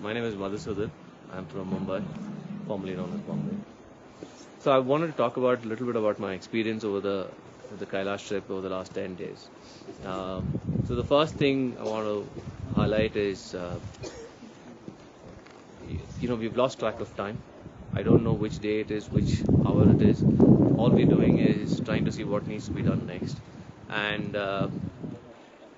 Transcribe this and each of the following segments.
My name is Madhusudhan. I'm from Mumbai, formerly known as Bombay. So I wanted to talk about a little bit about my experience over the Kailash trip over the last 10 days. So the first thing I want to highlight is, we've lost track of time. I don't know which day it is, which hour it is. All we're doing is trying to see what needs to be done next. And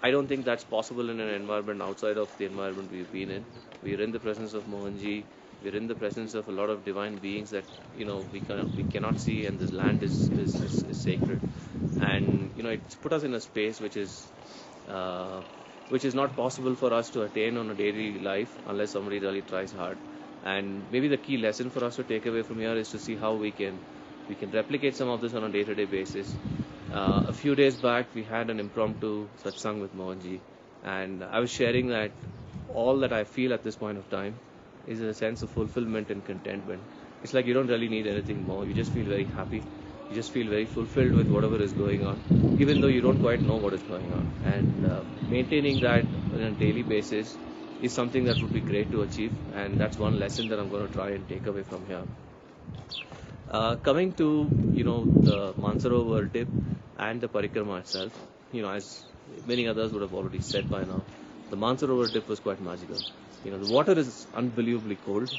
I don't think that's possible in an environment outside of the environment we've been in. We're in the presence of Mohanji. We're in the presence of a lot of divine beings that we cannot see, and this land is sacred. And it's put us in a space which is not possible for us to attain on a daily life unless somebody really tries hard. And maybe the key lesson for us to take away from here is to see how we can replicate some of this on a day-to-day basis. A few days back, we had an impromptu satsang with Mohanji, and I was sharing that all that I feel at this point of time is a sense of fulfillment and contentment. It's like you don't really need anything more. You just feel very happy. You just feel very fulfilled with whatever is going on, even though you don't quite know what is going on. And maintaining that on a daily basis is something that would be great to achieve, and that's one lesson that I'm going to try and take away from here. Coming to the Mansarovar dip and the parikrama itself, as many others would have already said by now, the Mansarovar dip was quite magical. The water is unbelievably cold.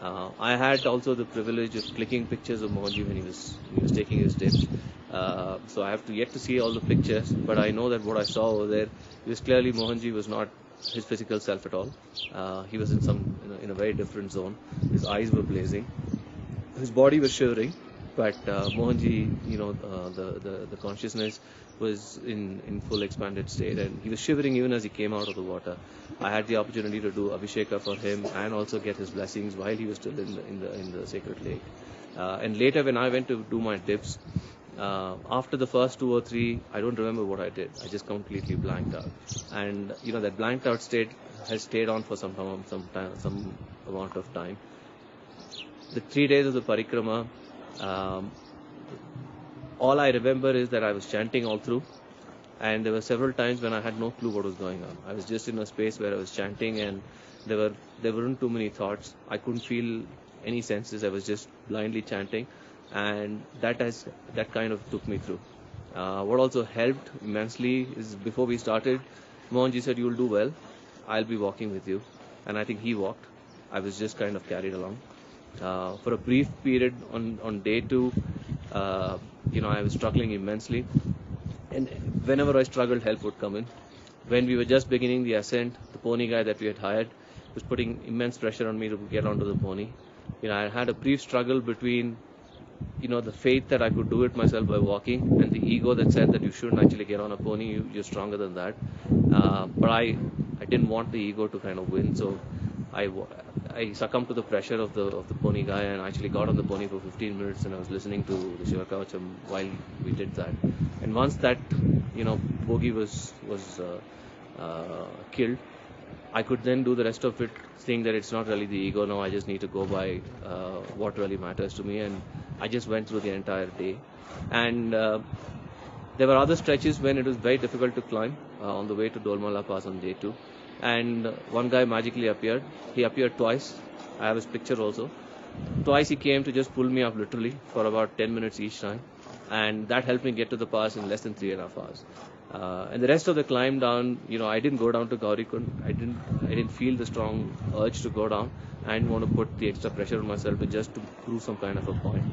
I had also the privilege of clicking pictures of Mohanji when he was taking his dips. So I have yet to see all the pictures, but I know that what I saw over there, it was clearly Mohanji was not his physical self at all. He was in a very different zone. His eyes were blazing. His body was shivering, but Mohanji, the consciousness was in full expanded state, and he was shivering even as he came out of the water. I had the opportunity to do abhisheka for him and also get his blessings while he was still in the sacred lake. And later, when I went to do my dips, after the first 2 or 3, I don't remember what I did. I just completely blanked out, and that blanked out state has stayed on for some amount of time. The 3 days of the parikrama, all I remember is that I was chanting all through, and there were several times when I had no clue what was going on. I was just in a space where I was chanting, and there weren't too many thoughts. I couldn't feel any senses. I was just blindly chanting, and that kind of took me through. What also helped immensely is before we started, Mohanji said, "You'll do well. I'll be walking with you," and I think he walked. I was just kind of carried along. For a brief period on day 2, I was struggling immensely, and whenever I struggled, help would come in. When we were just beginning the ascent, the pony guy that we had hired was putting immense pressure on me to get onto the pony. I had a brief struggle between the faith that I could do it myself by walking, and the ego that said that you shouldn't actually get on a pony, you're stronger than that. But I didn't want the ego to kind of win, so I succumbed to the pressure of the pony guy, and actually got on the pony for 15 minutes, and I was listening to the Shiva Kavacham while we did that. And once that bogey was killed, I could then do the rest of it, seeing that it's not really the ego now. I just need to go by what really matters to me, and I just went through the entire day. And there were other stretches when it was very difficult to climb on the way to Dolmala Pass on day 2. And one guy magically appeared. He appeared twice. I have his picture also. Twice he came to just pull me up literally for about 10 minutes each time. And that helped me get to the pass in less than 3.5 hours. And the rest of the climb down, I didn't go down to Gaurikund. I didn't feel the strong urge to go down. I didn't want to put the extra pressure on myself just to prove some kind of a point.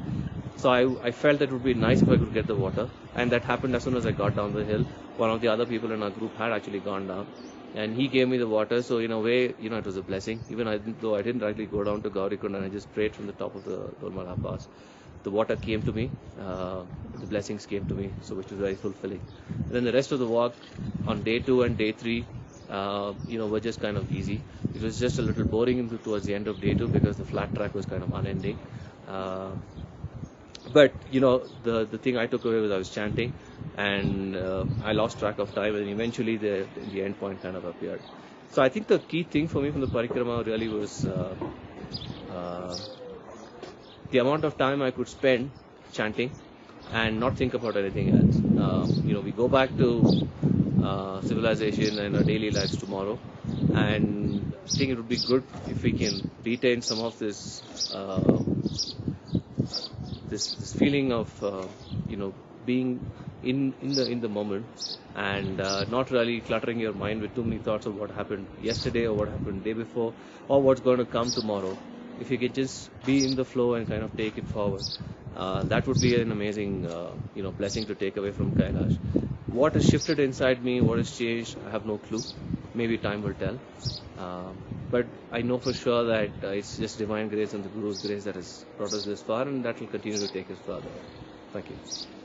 So I felt that it would be nice if I could get the water. And that happened as soon as I got down the hill. One of the other people in our group had actually gone down, and he gave me the water. So in a way, it was a blessing. Even though I didn't actually go down to Gaurikund, and I just prayed from the top of the Dolmala Pass. The water came to me, the blessings came to me, so which was very fulfilling. And then the rest of the walk on day 2 and day 3, were just kind of easy. It was just a little boring towards the end of day 2 because the flat track was kind of unending. But the thing I took away was I was chanting, and I lost track of time, and eventually the end point kind of appeared. So I think the key thing for me from the parikrama really was the amount of time I could spend chanting and not think about anything else. We go back to civilization and our daily lives tomorrow, and think it would be good if we can retain some of this this feeling of being in the moment, and not really cluttering your mind with too many thoughts of what happened yesterday or what happened day before or what's going to come tomorrow. If you could just be in the flow and kind of take it forward, that would be an amazing blessing to take away from Kailash. What has shifted inside me, what has changed, I have no clue. Maybe time will tell. But I know for sure that it's just divine grace and the Guru's grace that has brought us this far, and that will continue to take us further. Thank you.